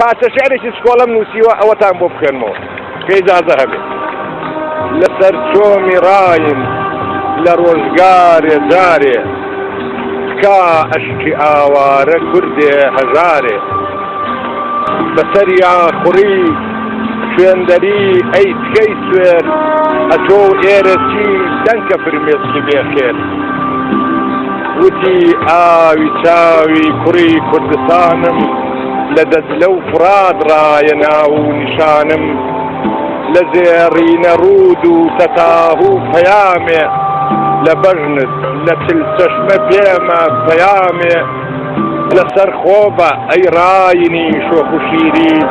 پاسە شعرێکی سکۆڵەم نووسیوە ئەوەتان بۆ بخێنمەوە کە ئیجازە هەبێت لەسەر چۆمی ڕاین لە ڕۆژگارێ جارێ تکا ئەشکی ئاوارە کوردێ هەژارێ بەسەریا خوڕی خوێندەری ئەی تکەی سوێر ئەتۆ ئێرە چی دەنکە فرمێسکی بێخێر وتی ئاوی چاوی کوڕی کوردستانم لە دەجلە و فرات ڕایە ناو و نیشانم لە زێڕینە ڕوود و تەتاهوو پەیامێ لە بەژنت لە چلچەشمە پێمە پەیامێ لەسەر خۆبە ئەی ڕاینی شۆخ و شیرین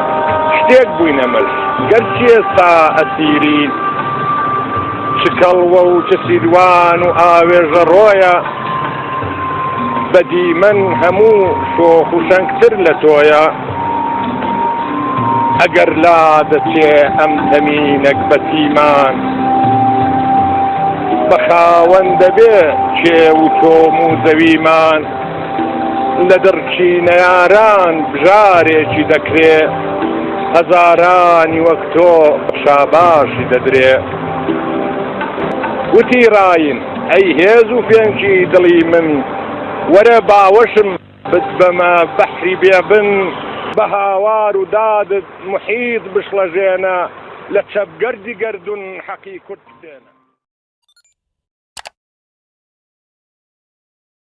شتێک بووینە مەش گەرچی ئێستا ئەسیرین چ کەڵوە و چ سیروان و ئاوێژە ڕۆیە بەدیمەن هەموو شۆخ و شەنگتر لە تۆیە ئەگەر لا دەچێ ئەم تەمینەک بە تیمان بە خاوەن دەبێ کێو و تۆم و زەویمان لە دڕچینەیاران بژارێکی دەکرێ هەزارانی وەک تۆ شاباشی دەدرێ وتی ڕاین ئەی هێز و فێنکی دڵی من وەرە باوەشم بمە بەحری بێبن بە هاوار و دادت محیط بشڵەژێنە لە چەبگەردی گەردون حەقی کورد بێنە